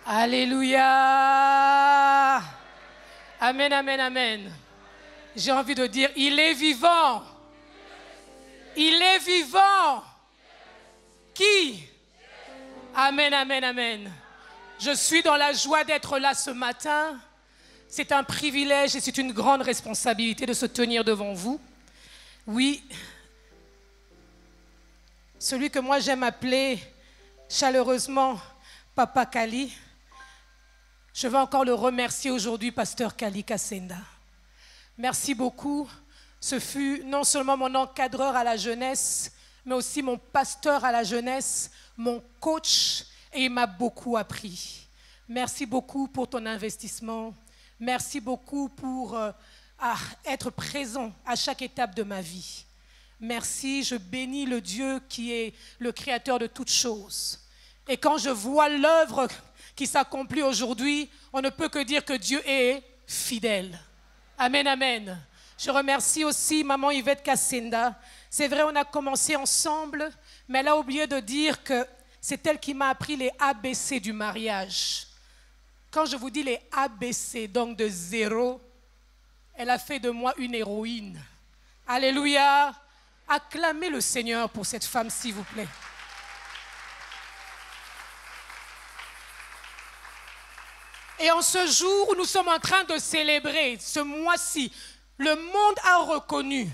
Alléluia. Amen, amen, amen. J'ai envie de dire, il est vivant. Il est vivant. Qui? Amen, amen, amen. Je suis dans la joie d'être là ce matin. C'est un privilège et c'est une grande responsabilité de se tenir devant vous. Oui, celui que moi j'aime appeler chaleureusement Papa Kali. Je veux encore le remercier aujourd'hui, Pasteur Kali Kasenda. Merci beaucoup. Ce fut non seulement mon encadreur à la jeunesse, mais aussi mon pasteur à la jeunesse, mon coach, et il m'a beaucoup appris. Merci beaucoup pour ton investissement. Merci beaucoup pour être présent à chaque étape de ma vie. Merci, je bénis le Dieu qui est le créateur de toutes choses. Et quand je vois l'œuvre qui s'accomplit aujourd'hui, on ne peut que dire que Dieu est fidèle. Amen, amen. Je remercie aussi Maman Yvette Kasenda. C'est vrai, on a commencé ensemble, mais elle a oublié de dire que c'est elle qui m'a appris les ABC du mariage. Quand je vous dis les ABC, donc de 0, elle a fait de moi une héroïne. Alléluia. Acclamez le Seigneur pour cette femme, s'il vous plaît. Et en ce jour où nous sommes en train de célébrer, ce mois-ci, le monde a reconnu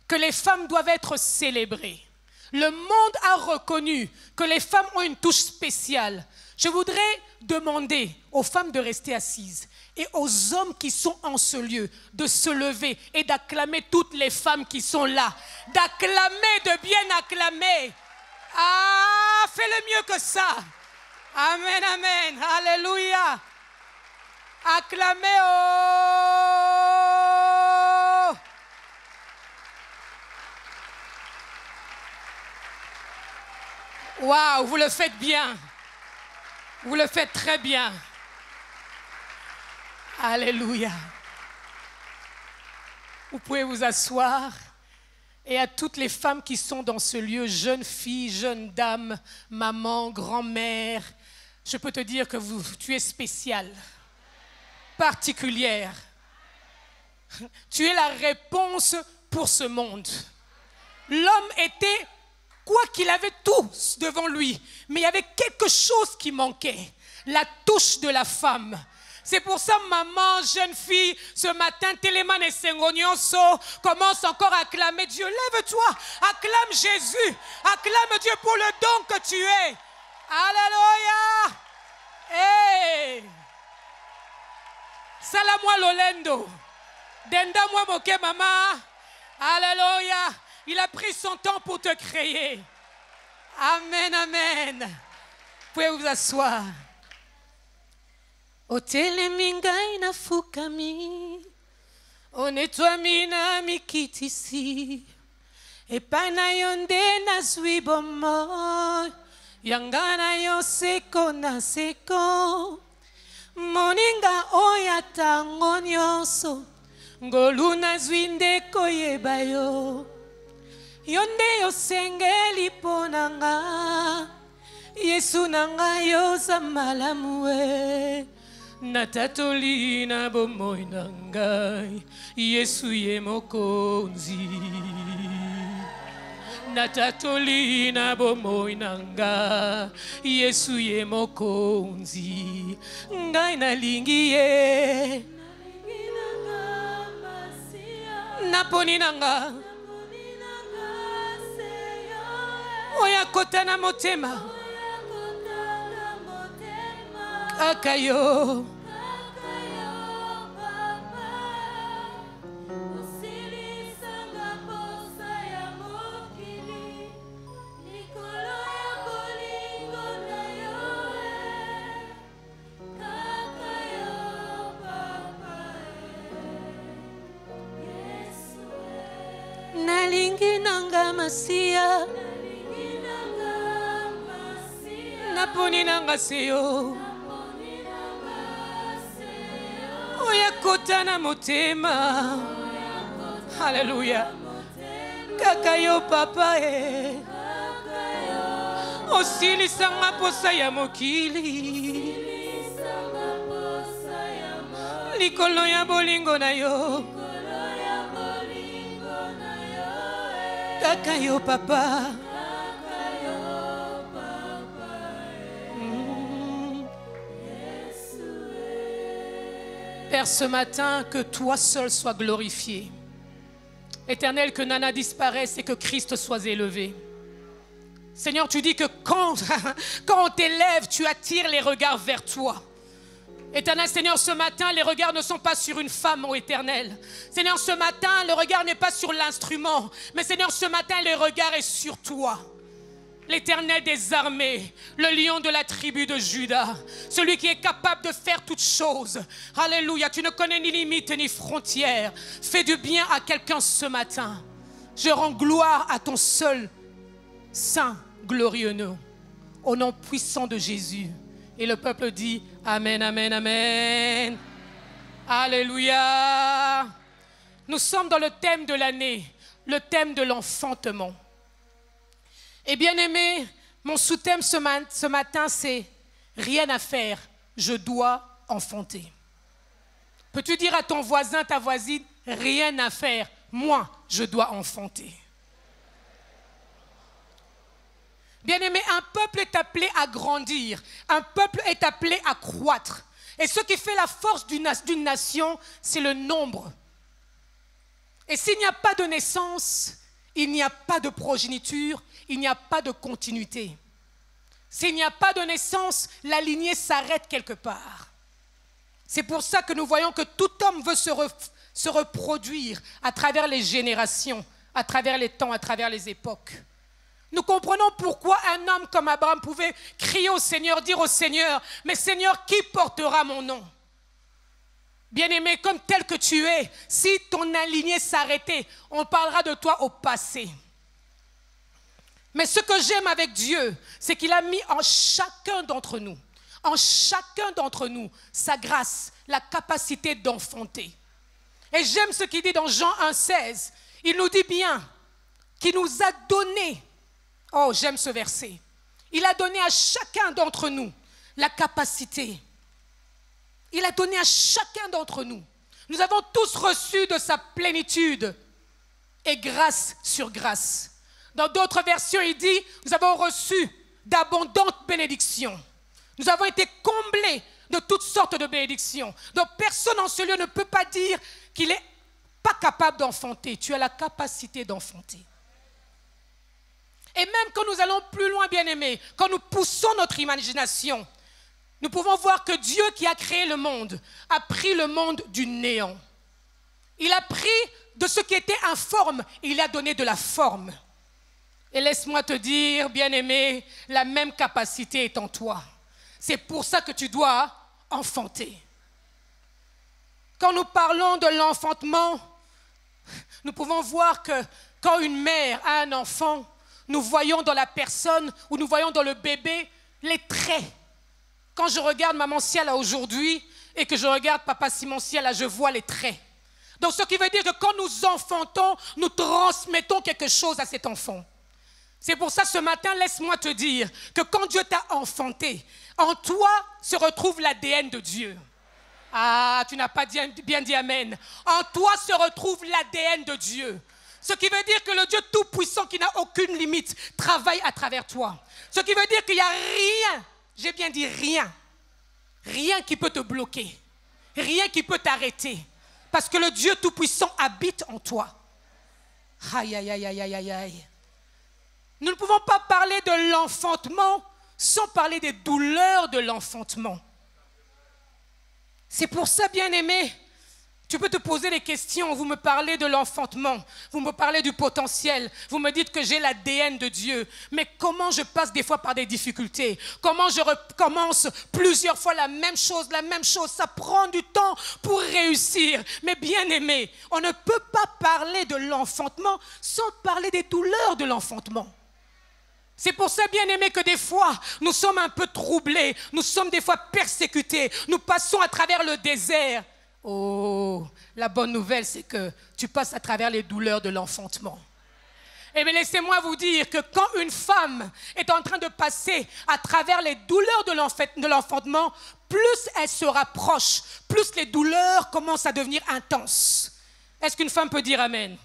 que les femmes doivent être célébrées. Le monde a reconnu que les femmes ont une touche spéciale. Je voudrais demander aux femmes de rester assises et aux hommes qui sont en ce lieu de se lever et d'acclamer toutes les femmes qui sont là. D'acclamer, de bien acclamer. Ah, fais-le mieux que ça. Amen, amen. Alléluia. Acclamez. Oh. Waouh, vous le faites bien. Vous le faites très bien. Alléluia. Vous pouvez vous asseoir. Et à toutes les femmes qui sont dans ce lieu, jeunes filles, jeunes dames, maman, grand-mère, je peux te dire que tu es spéciale, particulière. Tu es la réponse pour ce monde. L'homme était, quoi qu'il avait tout devant lui, mais il y avait quelque chose qui manquait, la touche de la femme. C'est pour ça, maman, jeune fille, ce matin, Téléman et Sengonioso commence encore à acclamer Dieu. Lève-toi, acclame Jésus, acclame Dieu pour le don que tu es. Alléluia. Hey. Salamwa Lolendo. Denda moi moke maman. Alléluia. Il a pris son temps pour te créer. Amen, amen. Vous pouvez vous asseoir. Otelemi ngai na fukami, onetwami na mikitisi, epai na yo nde nazwi bomoi, yanga na yo seko na seko, moninga oyo ntango nyonso, ngolu nazwi nde koyeba yo, yo nde yosengeli mpo na nga, Yesu na ngai yoza malamu e. Natatoli na bomoi na ngai, Yesu ye mokonzi. Natatoli na bomoi na ngai, Yesu ye mokonzi. Ngai nalingi ye, naponi na ngai, oya kota na motema, kaka yo. Nalingi nanga masia, naponi nanga seyo, oya kota na motema. Hallelujah. Kaka yo papa e, osilisanga posa ya mokili. likolo ya bolingo na yo kaka yo papa. Père, ce matin, que toi seul sois glorifié. Éternel, que Nana disparaisse et que Christ soit élevé. Seigneur, tu dis que quand on t'élève, tu attires les regards vers toi. Éternel, Seigneur, ce matin, les regards ne sont pas sur une femme, ô Éternel. Seigneur, ce matin, le regard n'est pas sur l'instrument. Mais Seigneur, ce matin, le regard est sur toi. L'Éternel des armées, le lion de la tribu de Juda, celui qui est capable de faire toutes choses. Alléluia, tu ne connais ni limite ni frontières. Fais du bien à quelqu'un ce matin. Je rends gloire à ton seul saint glorieux nom, au nom puissant de Jésus. Et le peuple dit Amen, Amen, Amen. Alléluia. Nous sommes dans le thème de l'année, le thème de l'enfantement. Et bien aimé, mon sous-thème ce matin, c'est rien à faire, je dois enfanter. Peux-tu dire à ton voisin, ta voisine, rien à faire, moi, je dois enfanter. Bien aimé, un peuple est appelé à grandir, un peuple est appelé à croître. Et ce qui fait la force d'une nation, c'est le nombre. Et s'il n'y a pas de naissance, il n'y a pas de progéniture, il n'y a pas de continuité. S'il n'y a pas de naissance, la lignée s'arrête quelque part. C'est pour ça que nous voyons que tout homme veut se reproduire à travers les générations, à travers les temps, à travers les époques. Nous comprenons pourquoi un homme comme Abraham pouvait crier au Seigneur, dire au Seigneur, « Mais Seigneur, qui portera mon nom ?» Bien-aimé, comme tel que tu es, si ton lignée s'arrêtait, on parlera de toi au passé. Mais ce que j'aime avec Dieu, c'est qu'il a mis en chacun d'entre nous, sa grâce, la capacité d'enfanter. Et j'aime ce qu'il dit dans Jean 1,16. Il nous dit bien qu'il nous a donné, oh j'aime ce verset, il a donné à chacun d'entre nous la capacité. Il a donné à chacun d'entre nous. Nous avons tous reçu de sa plénitude et grâce sur grâce. Dans d'autres versions, il dit, nous avons reçu d'abondantes bénédictions. Nous avons été comblés de toutes sortes de bénédictions. Donc personne en ce lieu ne peut pas dire qu'il n'est pas capable d'enfanter. Tu as la capacité d'enfanter. Et même quand nous allons plus loin, bien-aimés, quand nous poussons notre imagination, nous pouvons voir que Dieu qui a créé le monde a pris le monde du néant. Il a pris de ce qui était informe et il a donné de la forme. Et laisse-moi te dire, bien-aimé, la même capacité est en toi. C'est pour ça que tu dois enfanter. Quand nous parlons de l'enfantement, nous pouvons voir que quand une mère a un enfant, nous voyons dans la personne ou nous voyons dans le bébé les traits. Quand je regarde Maman Siala aujourd'hui et que je regarde Papa Simon Siala, je vois les traits. Donc ce qui veut dire que quand nous enfantons, nous transmettons quelque chose à cet enfant. C'est pour ça ce matin, laisse-moi te dire que quand Dieu t'a enfanté, en toi se retrouve l'ADN de Dieu. Ah, tu n'as pas bien dit Amen. En toi se retrouve l'ADN de Dieu. Ce qui veut dire que le Dieu Tout-Puissant qui n'a aucune limite travaille à travers toi. Ce qui veut dire qu'il n'y a rien, j'ai bien dit rien, rien qui peut te bloquer, rien qui peut t'arrêter. Parce que le Dieu Tout-Puissant habite en toi. Aïe, aïe, aïe, aïe, aïe, aïe. Nous ne pouvons pas parler de l'enfantement sans parler des douleurs de l'enfantement. C'est pour ça, bien-aimé, tu peux te poser des questions, vous me parlez de l'enfantement, vous me parlez du potentiel, vous me dites que j'ai l'ADN de Dieu, mais comment je passe des fois par des difficultés, comment je recommence plusieurs fois la même chose, ça prend du temps pour réussir. Mais bien-aimé, on ne peut pas parler de l'enfantement sans parler des douleurs de l'enfantement. C'est pour ça, bien-aimé, que des fois, nous sommes un peu troublés, nous sommes des fois persécutés, nous passons à travers le désert. Oh, la bonne nouvelle, c'est que tu passes à travers les douleurs de l'enfantement. Eh bien, laissez-moi vous dire que quand une femme est en train de passer à travers les douleurs de l'enfantement, plus elle se rapproche, plus les douleurs commencent à devenir intenses. Est-ce qu'une femme peut dire amen?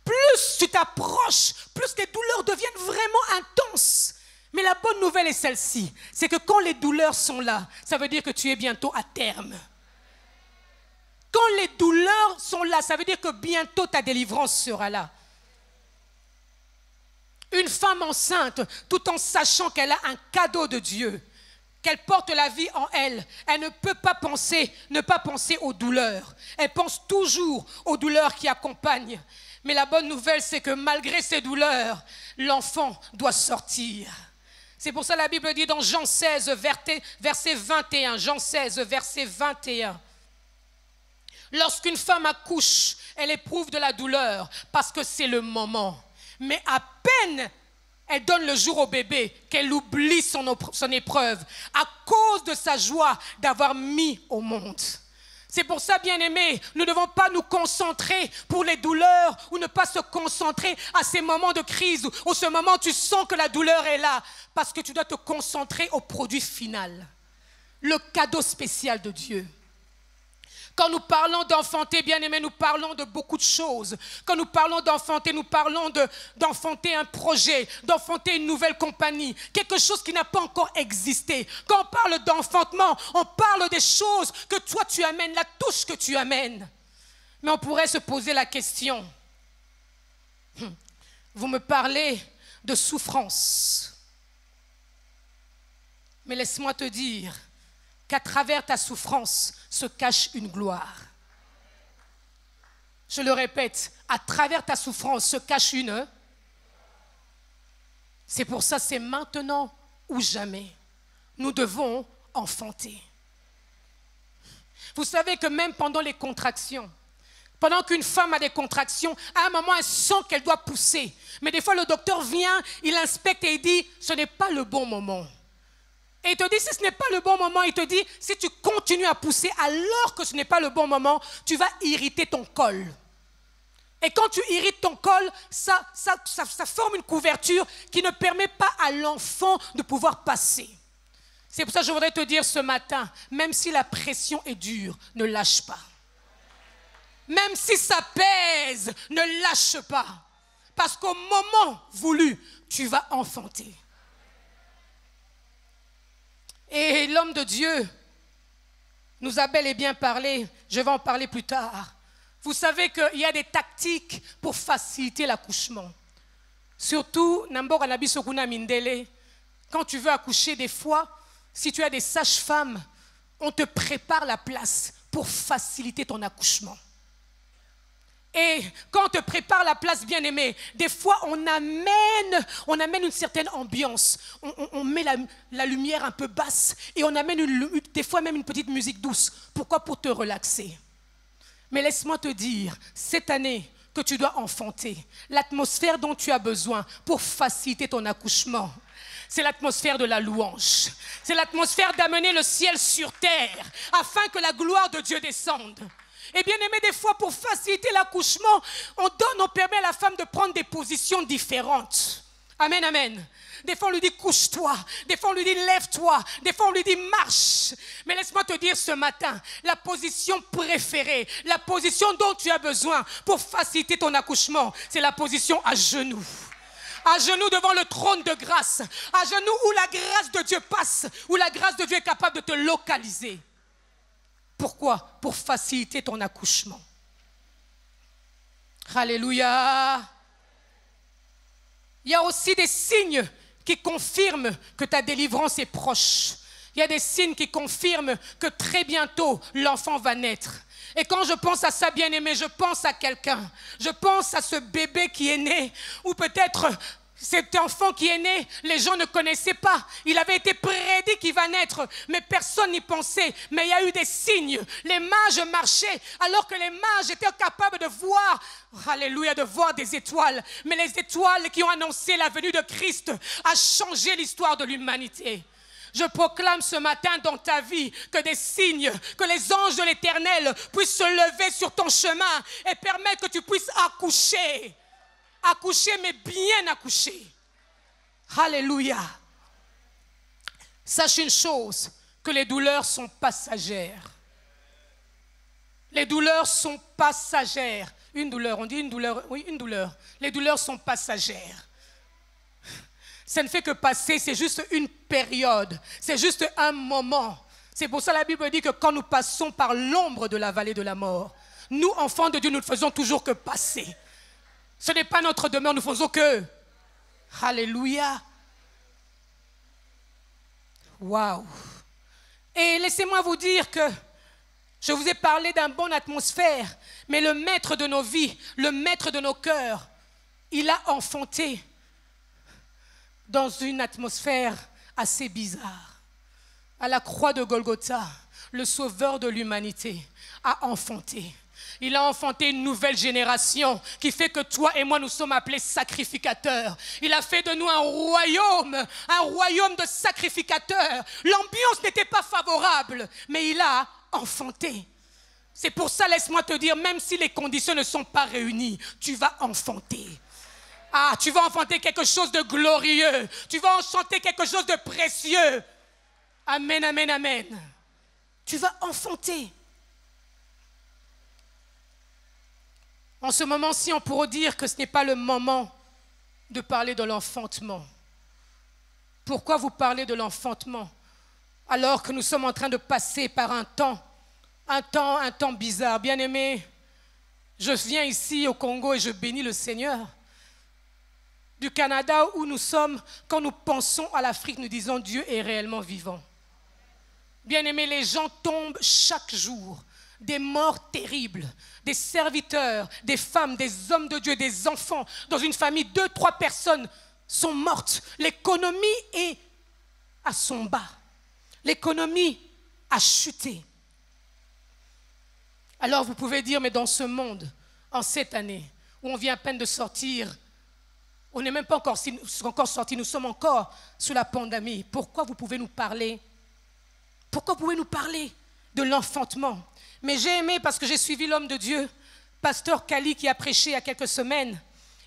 Plus tu t'approches, plus les douleurs deviennent vraiment intenses. Mais la bonne nouvelle est celle-ci, c'est que quand les douleurs sont là, ça veut dire que tu es bientôt à terme. Quand les douleurs sont là, ça veut dire que bientôt ta délivrance sera là. Une femme enceinte, tout en sachant qu'elle a un cadeau de Dieu, qu'elle porte la vie en elle, elle ne peut pas ne pas penser aux douleurs. Elle pense toujours aux douleurs qui accompagnent. Mais la bonne nouvelle, c'est que malgré ces douleurs, l'enfant doit sortir. C'est pour ça que la Bible dit dans Jean 16, verset 21, Jean 16, verset 21. Lorsqu'une femme accouche, elle éprouve de la douleur parce que c'est le moment. Mais à peine elle donne le jour au bébé qu'elle oublie son épreuve à cause de sa joie d'avoir mis au monde. C'est pour ça, bien-aimés, nous ne devons pas nous concentrer pour les douleurs ou ne pas se concentrer à ces moments de crise où ce moment où tu sens que la douleur est là, parce que tu dois te concentrer au produit final, le cadeau spécial de Dieu. Quand nous parlons d'enfanter, bien-aimés, nous parlons de beaucoup de choses. Quand nous parlons d'enfanter, nous parlons d'enfanter un projet, d'enfanter une nouvelle compagnie, quelque chose qui n'a pas encore existé. Quand on parle d'enfantement, on parle des choses que toi tu amènes, la touche que tu amènes. Mais on pourrait se poser la question, vous me parlez de souffrance. Mais laisse-moi te dire qu'à travers ta souffrance se cache une gloire. Je le répète, à travers ta souffrance se cache une. C'est pour ça, c'est maintenant ou jamais. Nous devons enfanter. Vous savez que même pendant les contractions, pendant qu'une femme a des contractions, à un moment, elle sent qu'elle doit pousser. Mais des fois, le docteur vient, il inspecte et il dit, ce n'est pas le bon moment. Et il te dit, si ce n'est pas le bon moment, il te dit, si tu continues à pousser alors que ce n'est pas le bon moment, tu vas irriter ton col. Et quand tu irrites ton col, ça forme une couverture qui ne permet pas à l'enfant de pouvoir passer. C'est pour ça que je voudrais te dire ce matin, même si la pression est dure, ne lâche pas. Même si ça pèse, ne lâche pas. Parce qu'au moment voulu, tu vas enfanter. Et l'homme de Dieu nous a bel et bien parlé, je vais en parler plus tard. Vous savez qu'il y a des tactiques pour faciliter l'accouchement. Surtout, quand tu veux accoucher des fois, si tu as des sages-femmes, on te prépare la place pour faciliter ton accouchement. Et quand on te prépare la place, bien-aimée, des fois on amène une certaine ambiance. On met la lumière un peu basse et on amène des fois même une petite musique douce. Pourquoi? Pour te relaxer. Mais laisse-moi te dire, cette année que tu dois enfanter, l'atmosphère dont tu as besoin pour faciliter ton accouchement, c'est l'atmosphère de la louange. C'est l'atmosphère d'amener le ciel sur terre afin que la gloire de Dieu descende. Et bien aimé, des fois pour faciliter l'accouchement, on permet à la femme de prendre des positions différentes. Amen, amen. Des fois on lui dit couche-toi, des fois on lui dit lève-toi, des fois on lui dit marche. Mais laisse-moi te dire ce matin, la position préférée, la position dont tu as besoin pour faciliter ton accouchement, c'est la position à genoux. À genoux devant le trône de grâce, à genoux où la grâce de Dieu passe, où la grâce de Dieu est capable de te localiser. Pourquoi? Pour faciliter ton accouchement. Alléluia. Il y a aussi des signes qui confirment que ta délivrance est proche. Il y a des signes qui confirment que très bientôt l'enfant va naître. Et quand je pense à ça, bien-aimé, je pense à quelqu'un. Je pense à ce bébé qui est né, ou peut-être cet enfant qui est né, les gens ne connaissaient pas. Il avait été prédit qu'il va naître, mais personne n'y pensait. Mais il y a eu des signes. Les mages marchaient, alors que les mages étaient capables de voir, alléluia, de voir des étoiles. Mais les étoiles qui ont annoncé la venue de Christ a changé l'histoire de l'humanité. Je proclame ce matin dans ta vie que des signes, que les anges de l'Éternel puissent se lever sur ton chemin et permettre que tu puisses accoucher. Accoucher, mais bien accoucher. Alléluia. Sache une chose, que les douleurs sont passagères. Les douleurs sont passagères. Une douleur, on dit une douleur, oui, une douleur. Les douleurs sont passagères. Ça ne fait que passer, c'est juste une période, c'est juste un moment. C'est pour ça que la Bible dit que quand nous passons par l'ombre de la vallée de la mort, nous, enfants de Dieu, nous ne faisons toujours que passer. Ce n'est pas notre demeure, nous faisons que... Alléluia. Waouh. Et laissez-moi vous dire que je vous ai parlé d'une bonne atmosphère, mais le maître de nos vies, le maître de nos cœurs, il a enfanté dans une atmosphère assez bizarre. À la croix de Golgotha, le sauveur de l'humanité a enfanté. Il a enfanté une nouvelle génération qui fait que toi et moi, nous sommes appelés sacrificateurs. Il a fait de nous un royaume de sacrificateurs. L'ambiance n'était pas favorable, mais il a enfanté. C'est pour ça, laisse-moi te dire, même si les conditions ne sont pas réunies, tu vas enfanter. Ah, tu vas enfanter quelque chose de glorieux. Tu vas enchanter quelque chose de précieux. Amen, amen, amen. Tu vas enfanter. En ce moment-ci, on pourrait dire que ce n'est pas le moment de parler de l'enfantement. Pourquoi vous parlez de l'enfantement alors que nous sommes en train de passer par un temps bizarre? Bien-aimés, je viens ici au Congo et je bénis le Seigneur. Du Canada où nous sommes, quand nous pensons à l'Afrique, nous disons Dieu est réellement vivant. Bien-aimés, les gens tombent chaque jour. Des morts terribles, des serviteurs, des femmes, des hommes de Dieu, des enfants. Dans une famille, 2, 3 personnes sont mortes. L'économie est à son bas. L'économie a chuté. Alors vous pouvez dire, mais dans ce monde, en cette année, où on vient à peine de sortir, on n'est même pas encore sorti, nous sommes encore sous la pandémie. Pourquoi vous pouvez nous parler? Pourquoi vous pouvez nous parler de l'enfantement? Mais j'ai aimé parce que j'ai suivi l'homme de Dieu, pasteur Kali, qui a prêché il y a quelques semaines.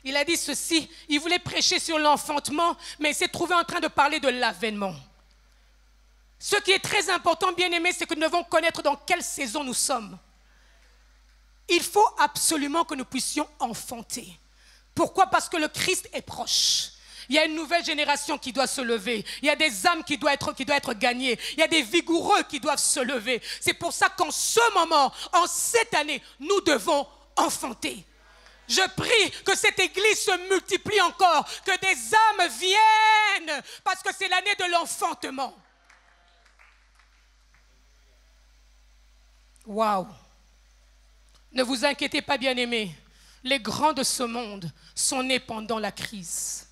Il a dit ceci, il voulait prêcher sur l'enfantement, mais il s'est trouvé en train de parler de l'avènement. Ce qui est très important, bien aimé, c'est que nous devons connaître dans quelle saison nous sommes. Il faut absolument que nous puissions enfanter. Pourquoi? Parce que le Christ est proche. Il y a une nouvelle génération qui doit se lever. Il y a des âmes qui doivent être gagnées. Il y a des vigoureux qui doivent se lever. C'est pour ça qu'en ce moment, en cette année, nous devons enfanter. Je prie que cette église se multiplie encore, que des âmes viennent, parce que c'est l'année de l'enfantement. Waouh! Ne vous inquiétez pas, bien-aimés. Les grands de ce monde sont nés pendant la crise.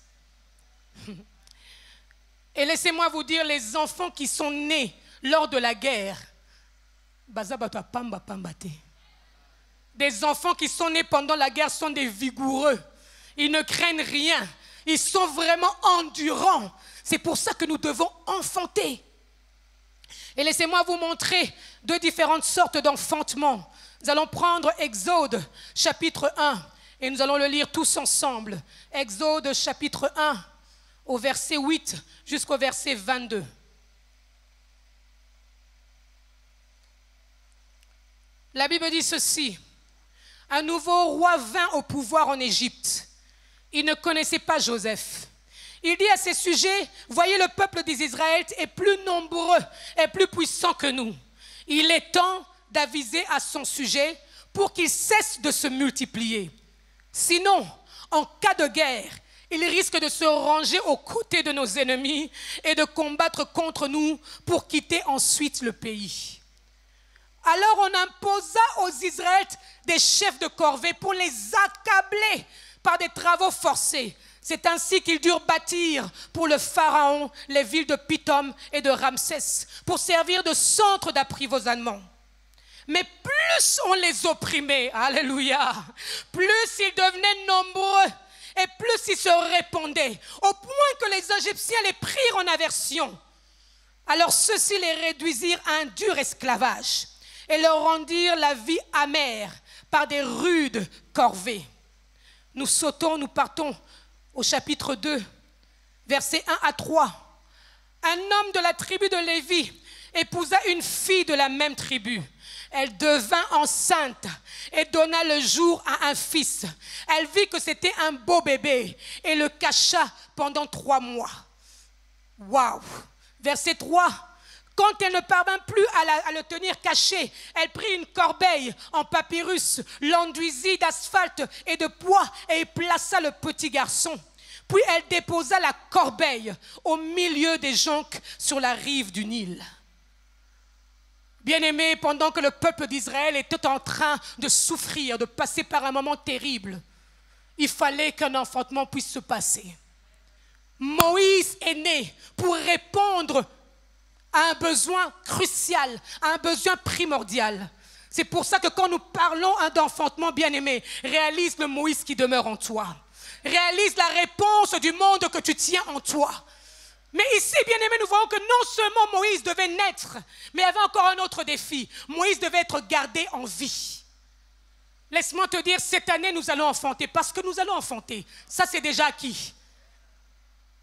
Et laissez-moi vous dire, les enfants qui sont nés lors de la guerre, des enfants qui sont nés pendant la guerre sont des vigoureux. Ils ne craignent rien. Ils sont vraiment endurants. C'est pour ça que nous devons enfanter. Et laissez-moi vous montrer 2 différentes sortes d'enfantement. Nous allons prendre Exode chapitre 1 et nous allons le lire tous ensemble. Exode chapitre 1 au verset 8 jusqu'au verset 22. La Bible dit ceci. Un nouveau roi vint au pouvoir en Égypte. Il ne connaissait pas Joseph. Il dit à ses sujets, voyez, le peuple des Israélites est plus nombreux et plus puissant que nous. Il est temps d'aviser à son sujet pour qu'il cesse de se multiplier. Sinon, en cas de guerre, il risque de se ranger aux côtés de nos ennemis et de combattre contre nous pour quitter ensuite le pays. Alors on imposa aux Israélites des chefs de corvée pour les accabler par des travaux forcés. C'est ainsi qu'ils durent bâtir pour le pharaon les villes de Pithom et de Ramsès pour servir de centre d'apprivoisement. Mais plus on les opprimait, alléluia, plus ils devenaient nombreux et plus ils se répandaient, au point que les Égyptiens les prirent en aversion. Alors ceux-ci les réduisirent à un dur esclavage et leur rendirent la vie amère par des rudes corvées. nous sautons, nous partons au chapitre 2, versets 1 à 3. Un homme de la tribu de Lévi épousa une fille de la même tribu. Elle devint enceinte et donna le jour à un fils. Elle vit que c'était un beau bébé et le cacha pendant 3 mois. Waouh! Verset 3. Quand elle ne parvint plus à le tenir caché, elle prit une corbeille en papyrus, l'enduisit d'asphalte et de poids et y plaça le petit garçon. Puis elle déposa la corbeille au milieu des jonques sur la rive du Nil. Bien-aimés, pendant que le peuple d'Israël était en train de souffrir, de passer par un moment terrible, il fallait qu'un enfantement puisse se passer. Moïse est né pour répondre à un besoin crucial, à un besoin primordial. C'est pour ça que quand nous parlons d'enfantement, bien-aimé, réalise le Moïse qui demeure en toi. Réalise la réponse du monde que tu tiens en toi. Mais ici, bien-aimé, nous voyons que non seulement Moïse devait naître, mais il y avait encore un autre défi. Moïse devait être gardé en vie. Laisse-moi te dire, cette année, nous allons enfanter, parce que nous allons enfanter. Ça, c'est déjà acquis.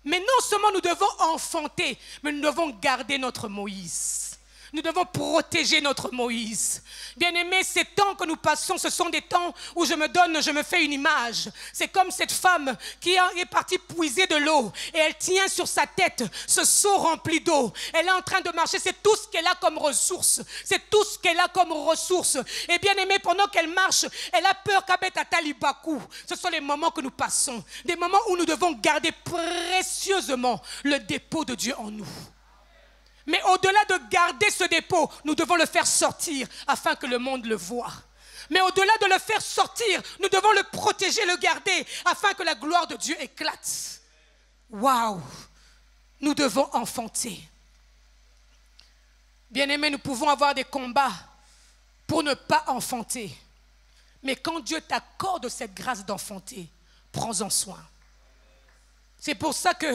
Mais non seulement nous devons enfanter, mais nous devons garder notre Moïse. Nous devons protéger notre Moïse. Bien-aimés, ces temps que nous passons, ce sont des temps où je me fais une image. C'est comme cette femme qui est partie puiser de l'eau et elle tient sur sa tête ce seau rempli d'eau. Elle est en train de marcher, c'est tout ce qu'elle a comme ressource. C'est tout ce qu'elle a comme ressource. Et bien-aimés, pendant qu'elle marche, elle a peur qu'Abet Atalibakou. Ce sont les moments que nous passons. Des moments où nous devons garder précieusement le dépôt de Dieu en nous. Mais au-delà de garder ce dépôt, nous devons le faire sortir afin que le monde le voie. Mais au-delà de le faire sortir, nous devons le protéger, le garder afin que la gloire de Dieu éclate. Waouh! Nous devons enfanter. Bien-aimés, nous pouvons avoir des combats pour ne pas enfanter. Mais quand Dieu t'accorde cette grâce d'enfanter, prends-en soin. C'est pour ça que,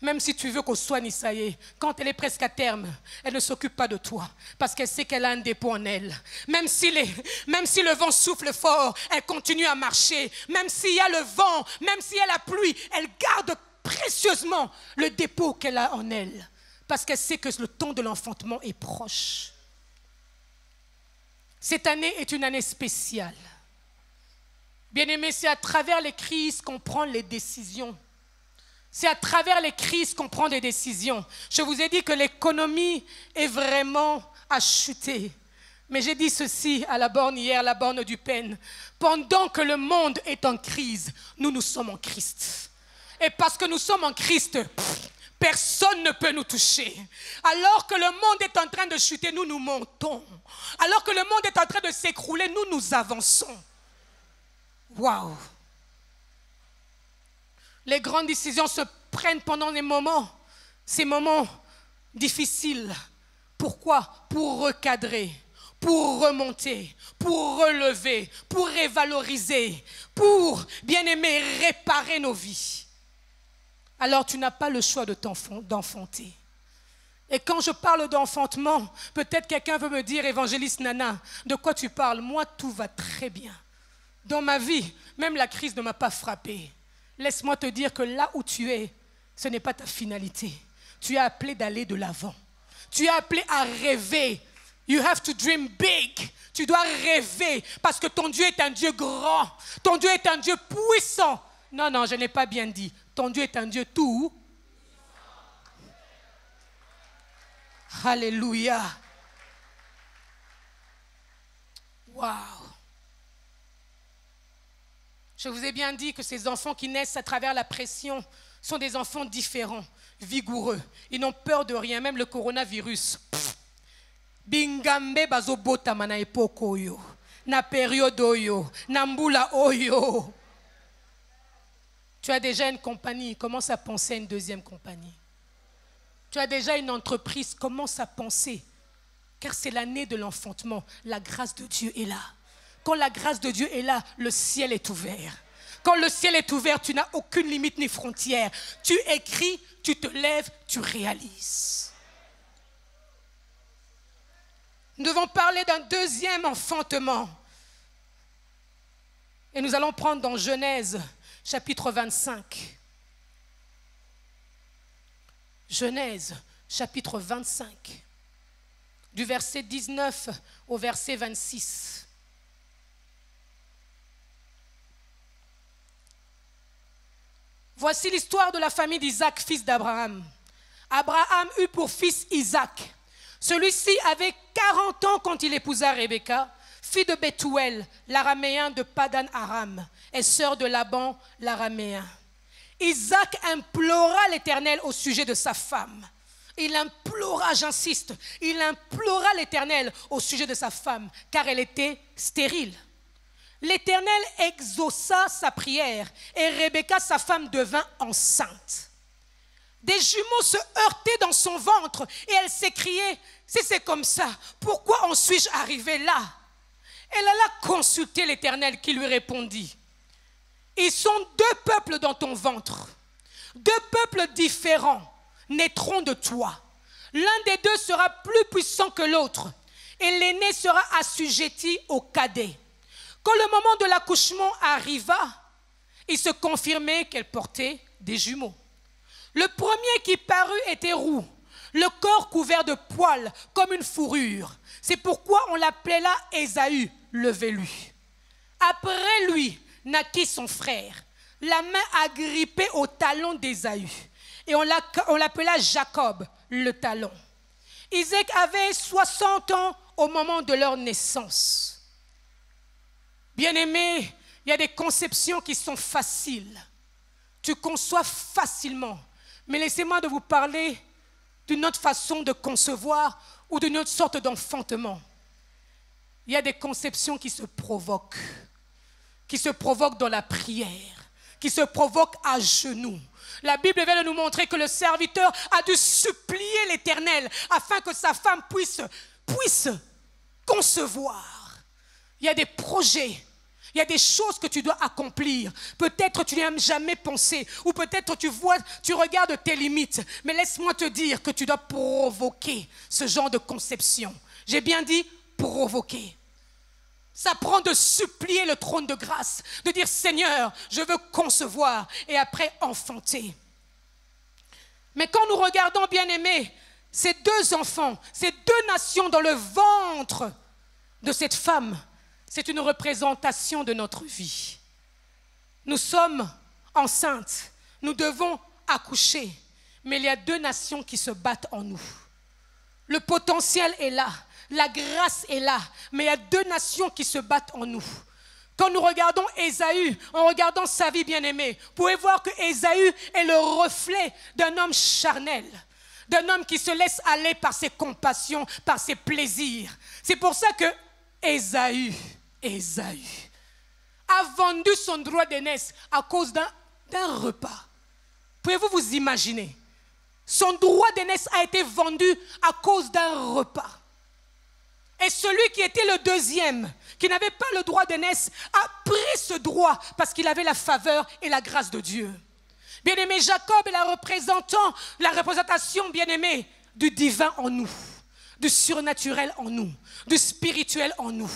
même si tu veux qu'on soigne Isaïe, quand elle est presque à terme, elle ne s'occupe pas de toi. Parce qu'elle sait qu'elle a un dépôt en elle. Même si le vent souffle fort, elle continue à marcher. Même s'il y a le vent, même s'il y a la pluie, elle garde précieusement le dépôt qu'elle a en elle. Parce qu'elle sait que le temps de l'enfantement est proche. Cette année est une année spéciale. Bien-aimés, c'est à travers les crises qu'on prend les décisions. C'est à travers les crises qu'on prend des décisions. Je vous ai dit que l'économie est vraiment à chuter. Mais j'ai dit ceci à la borne hier, la borne du Pen. Pendant que le monde est en crise, nous sommes en Christ. Et parce que nous sommes en Christ, personne ne peut nous toucher. Alors que le monde est en train de chuter, nous montons. Alors que le monde est en train de s'écrouler, nous avançons. Waouh! Les grandes décisions se prennent pendant ces moments difficiles. Pourquoi? Pour recadrer, pour remonter, pour relever, pour révaloriser, pour, bien-aimé, réparer nos vies. Alors tu n'as pas le choix d'enfanter. Et quand je parle d'enfantement, peut-être quelqu'un veut me dire, évangéliste Nana, de quoi tu parles? Moi, tout va très bien. Dans ma vie, même la crise ne m'a pas frappé. Laisse-moi te dire que là où tu es, ce n'est pas ta finalité. Tu es appelé d'aller de l'avant. Tu es appelé à rêver. You have to dream big. Tu dois rêver parce que ton Dieu est un Dieu grand. Ton Dieu est un Dieu puissant. Non, je n'ai pas bien dit. Ton Dieu est un Dieu tout. Alléluia. Waouh. Je vous ai bien dit que ces enfants qui naissent à travers la pression sont des enfants différents, vigoureux. Ils n'ont peur de rien, même le coronavirus. Bingambe bazobota mana epoko oyo, na période oyo, na mbula oyo. Tu as déjà une compagnie, commence à penser à une deuxième compagnie. Tu as déjà une entreprise, commence à penser. Car c'est l'année de l'enfantement, la grâce de Dieu est là. Quand la grâce de Dieu est là, le ciel est ouvert. Quand le ciel est ouvert, tu n'as aucune limite ni frontière. Tu écris, tu te lèves, tu réalises. Nous devons parler d'un deuxième enfantement. Et nous allons prendre dans Genèse, chapitre 25. Genèse, chapitre 25, du verset 19 au verset 26. Voici l'histoire de la famille d'Isaac, fils d'Abraham. Abraham eut pour fils Isaac. Celui-ci avait 40 ans quand il épousa Rebecca, fille de Bethuel, l'araméen de Padan Aram, et sœur de Laban, l'araméen. Isaac implora l'Éternel au sujet de sa femme. Il implora, j'insiste, il implora l'Éternel au sujet de sa femme, car elle était stérile. L'Éternel exauça sa prière, et Rebecca, sa femme, devint enceinte. Des jumeaux se heurtaient dans son ventre, et elle s'écriait, si c'est comme ça, pourquoi en suis-je arrivée là? Elle alla consulter l'Éternel qui lui répondit, ils sont deux peuples dans ton ventre, deux peuples différents naîtront de toi. L'un des deux sera plus puissant que l'autre, et l'aîné sera assujetti au cadet. Quand le moment de l'accouchement arriva, il se confirmait qu'elle portait des jumeaux. Le premier qui parut était roux, le corps couvert de poils comme une fourrure. C'est pourquoi on l'appelait là Ésaü, le velu. Après lui naquit son frère, la main agrippée au talon d'Ésaü. Et on l'appela Jacob, le talon. Isaac avait 60 ans au moment de leur naissance. Bien-aimés, il y a des conceptions qui sont faciles. Tu conçois facilement. Mais laissez-moi de vous parler d'une autre façon de concevoir ou d'une autre sorte d'enfantement. Il y a des conceptions qui se provoquent dans la prière, qui se provoquent à genoux. La Bible vient de nous montrer que le serviteur a dû supplier l'Éternel afin que sa femme puisse concevoir. Il y a des projets, il y a des choses que tu dois accomplir. Peut-être tu n'y as jamais pensé, ou peut-être tu regardes tes limites. Mais laisse-moi te dire que tu dois provoquer ce genre de conception. J'ai bien dit provoquer. Ça prend de supplier le trône de grâce, de dire Seigneur, je veux concevoir et après enfanter. Mais quand nous regardons, bien-aimés, ces deux enfants, ces deux nations dans le ventre de cette femme, c'est une représentation de notre vie. Nous sommes enceintes, nous devons accoucher, mais il y a deux nations qui se battent en nous. Le potentiel est là. La grâce est là, mais il y a deux nations qui se battent en nous. Quand nous regardons Ésaü, en regardant sa vie bien-aimée, vous pouvez voir que Ésaü est le reflet d'un homme charnel, d'un homme qui se laisse aller par ses compassions, par ses plaisirs. C'est pour ça que Ésaü a vendu son droit d'aînesse à cause d'un repas. Pouvez-vous vous imaginer? Son droit d'aînesse a été vendu à cause d'un repas. Et celui qui était le deuxième, qui n'avait pas le droit d'aînesse, a pris ce droit parce qu'il avait la faveur et la grâce de Dieu. Bien-aimé, Jacob est la représentation, bien-aimé, du divin en nous, du surnaturel en nous, du spirituel en nous.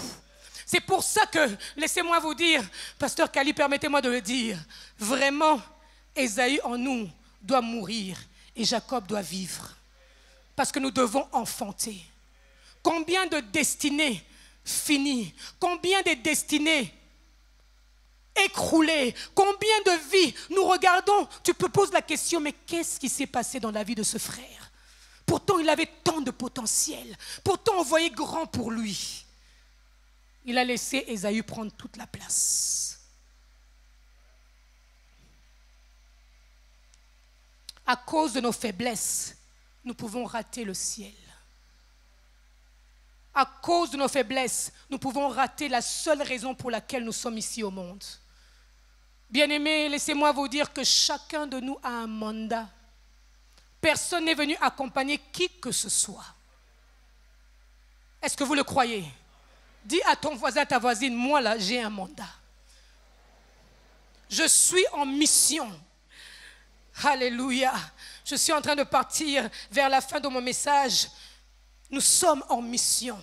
C'est pour ça que, laissez-moi vous dire, Pasteur Kali, permettez-moi de le dire, vraiment, Ésaü en nous doit mourir et Jacob doit vivre. Parce que nous devons enfanter. Combien de destinées finies, combien de destinées écroulées, combien de vies nous regardons, tu peux poser la question, mais qu'est-ce qui s'est passé dans la vie de ce frère? Pourtant, il avait tant de potentiel, pourtant on voyait grand pour lui. Il a laissé Ésaü prendre toute la place. À cause de nos faiblesses, nous pouvons rater le ciel. À cause de nos faiblesses, nous pouvons rater la seule raison pour laquelle nous sommes ici au monde. Bien-aimés, laissez-moi vous dire que chacun de nous a un mandat. Personne n'est venu accompagner qui que ce soit. Est-ce que vous le croyez? Dis à ton voisin, à ta voisine, moi là, j'ai un mandat. Je suis en mission. Alléluia. Je suis en train de partir vers la fin de mon message. Nous sommes en mission.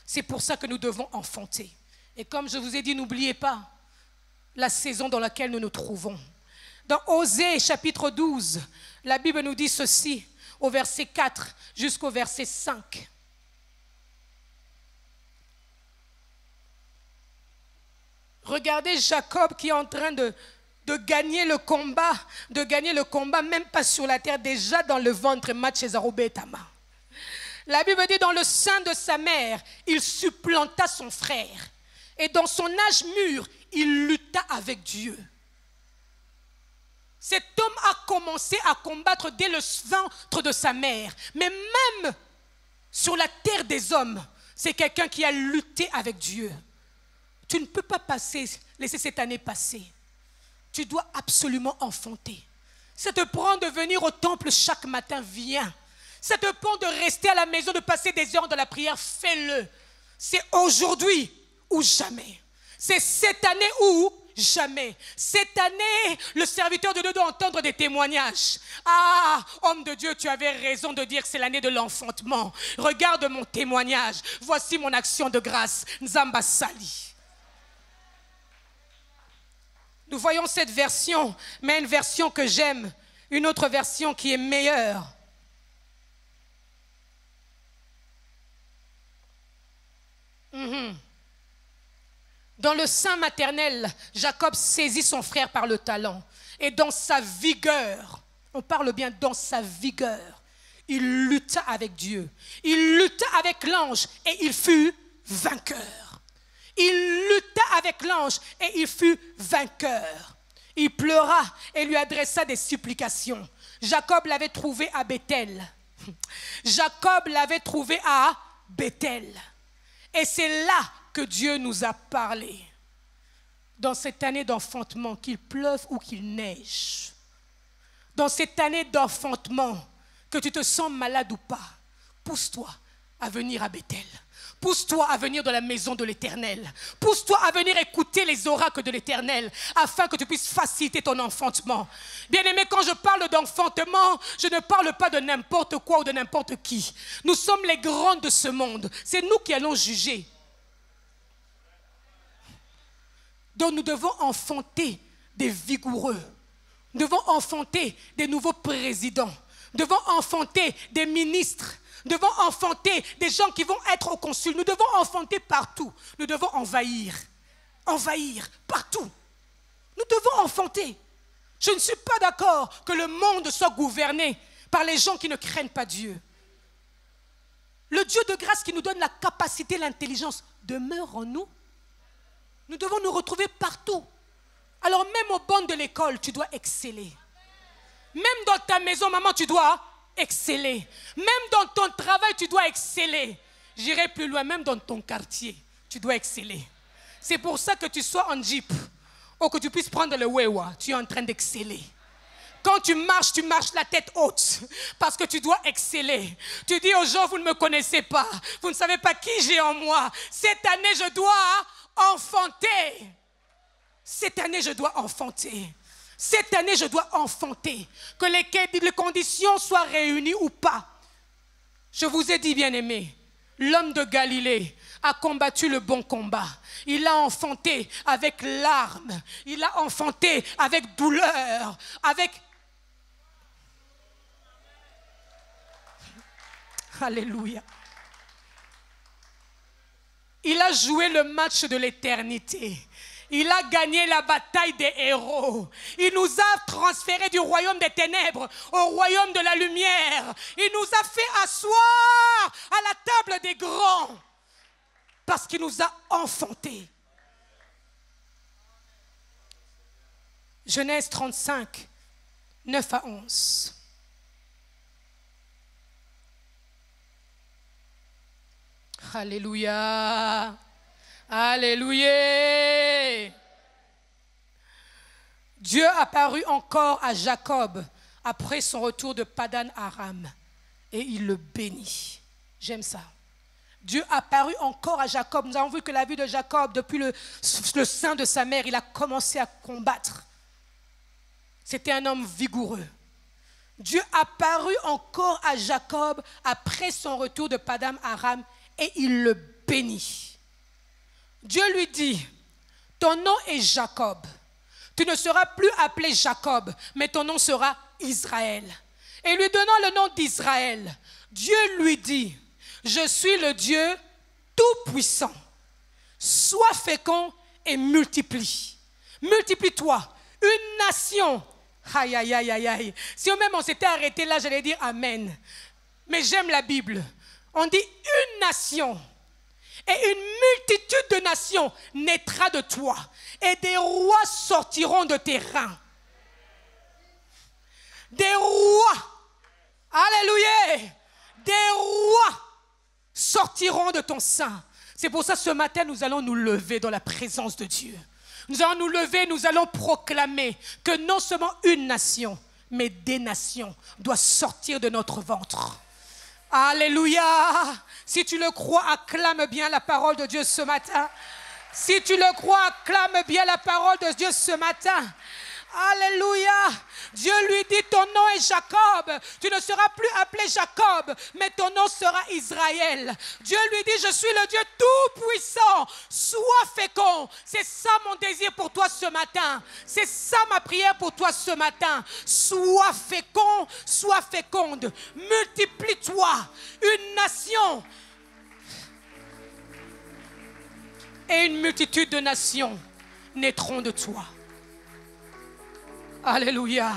C'est pour ça que nous devons enfanter. Et comme je vous ai dit, n'oubliez pas, la saison dans laquelle nous nous trouvons. Dans Osée chapitre 12, la Bible nous dit ceci, au verset 4 jusqu'au verset 5. Regardez Jacob qui est en train de gagner le combat, même pas sur la terre, déjà dans le ventre, Matchezarobetama. La Bible dit, dans le sein de sa mère, il supplanta son frère. Et dans son âge mûr, il lutta avec Dieu. Cet homme a commencé à combattre dès le ventre de sa mère. Mais même sur la terre des hommes, c'est quelqu'un qui a lutté avec Dieu. Tu ne peux pas laisser cette année passer. Tu dois absolument enfanter. Ça te prend de venir au temple chaque matin, viens. Ça te prend de rester à la maison, de passer des heures de la prière, fais-le. C'est aujourd'hui ou jamais. C'est cette année ou jamais. Cette année, le serviteur de Dieu doit entendre des témoignages. Ah, homme de Dieu, tu avais raison de dire que c'est l'année de l'enfantement. Regarde mon témoignage. Voici mon action de grâce. Nzamba Sali. Nous voyons cette version, mais une version que j'aime, une autre version qui est meilleure. Dans le sein maternel, Jacob saisit son frère par le talon. Et dans sa vigueur, on parle bien dans sa vigueur, il lutta avec Dieu. Il lutta avec l'ange et il fut vainqueur. Il lutta avec l'ange et il fut vainqueur. Il pleura et lui adressa des supplications. Jacob l'avait trouvé à Bethel. Jacob l'avait trouvé à Bethel. Et c'est là que Dieu nous a parlé. Dans cette année d'enfantement, qu'il pleuve ou qu'il neige. Dans cette année d'enfantement, que tu te sens malade ou pas, pousse-toi à venir à Bethel. Pousse-toi à venir dans la maison de l'Éternel. Pousse-toi à venir écouter les oracles de l'Éternel afin que tu puisses faciliter ton enfantement. Bien-aimé, quand je parle d'enfantement, je ne parle pas de n'importe quoi ou de n'importe qui. Nous sommes les grands de ce monde. C'est nous qui allons juger. Donc nous devons enfanter des vigoureux. Nous devons enfanter des nouveaux présidents. Nous devons enfanter des ministres. Nous devons enfanter des gens qui vont être au consul. Nous devons enfanter partout. Nous devons envahir. Envahir partout. Nous devons enfanter. Je ne suis pas d'accord que le monde soit gouverné par les gens qui ne craignent pas Dieu. Le Dieu de grâce qui nous donne la capacité, l'intelligence, demeure en nous. Nous devons nous retrouver partout. Alors même au banc de l'école, tu dois exceller. Même dans ta maison, maman, tu dois exceller. Même dans ton travail, tu dois exceller. J'irai plus loin, même dans ton quartier, tu dois exceller. C'est pour ça que tu sois en jeep ou que tu puisses prendre le wewa, tu es en train d'exceller. Quand tu marches la tête haute parce que tu dois exceller. Tu dis aux gens, vous ne me connaissez pas, vous ne savez pas qui j'ai en moi. Cette année, je dois enfanter. Cette année, je dois enfanter. Cette année, je dois enfanter. Que les conditions soient réunies ou pas. Je vous ai dit, bien-aimés, l'homme de Galilée a combattu le bon combat. Il a enfanté avec larmes. Il a enfanté avec douleur. Alléluia. Il a joué le match de l'éternité. Il a gagné la bataille des héros. Il nous a transférés du royaume des ténèbres au royaume de la lumière. Il nous a fait asseoir à la table des grands parce qu'il nous a enfantés. Genèse 35, 9 à 11. Alléluia. Alléluia. Dieu apparut encore à Jacob après son retour de Padan Aram et il le bénit. J'aime ça. Dieu apparut encore à Jacob. Nous avons vu que la vie de Jacob, depuis le sein de sa mère, il a commencé à combattre. C'était un homme vigoureux. Dieu apparut encore à Jacob après son retour de Padan Aram et il le bénit. Dieu lui dit, ton nom est Jacob, Tu ne seras plus appelé Jacob, mais ton nom sera Israël. Et lui donnant le nom d'Israël, Dieu lui dit, je suis le Dieu tout-puissant. Sois fécond et multiplie. Multiplie-toi. Une nation. Aïe, aïe, aïe, aïe, aïe. Si même on s'était arrêté là, j'allais dire Amen. Mais j'aime la Bible. On dit une nation. Et une multitude de nations naîtra de toi. Et des rois sortiront de tes reins. Des rois. Alléluia. Des rois sortiront de ton sein. C'est pour ça ce matin, nous allons nous lever dans la présence de Dieu. Nous allons nous lever, nous allons proclamer que non seulement une nation, mais des nations doivent sortir de notre ventre. Alléluia. Si tu le crois, acclame bien la parole de Dieu ce matin. Si tu le crois, acclame bien la parole de Dieu ce matin. Alléluia. Dieu lui dit, ton nom est Jacob. Tu ne seras plus appelé Jacob, mais ton nom sera Israël. Dieu lui dit, je suis le Dieu tout-puissant. Sois fécond. C'est ça mon désir pour toi ce matin. C'est ça ma prière pour toi ce matin. Sois fécond, sois féconde. Multiplie-toi. Une nation et une multitude de nations naîtront de toi. Alléluia.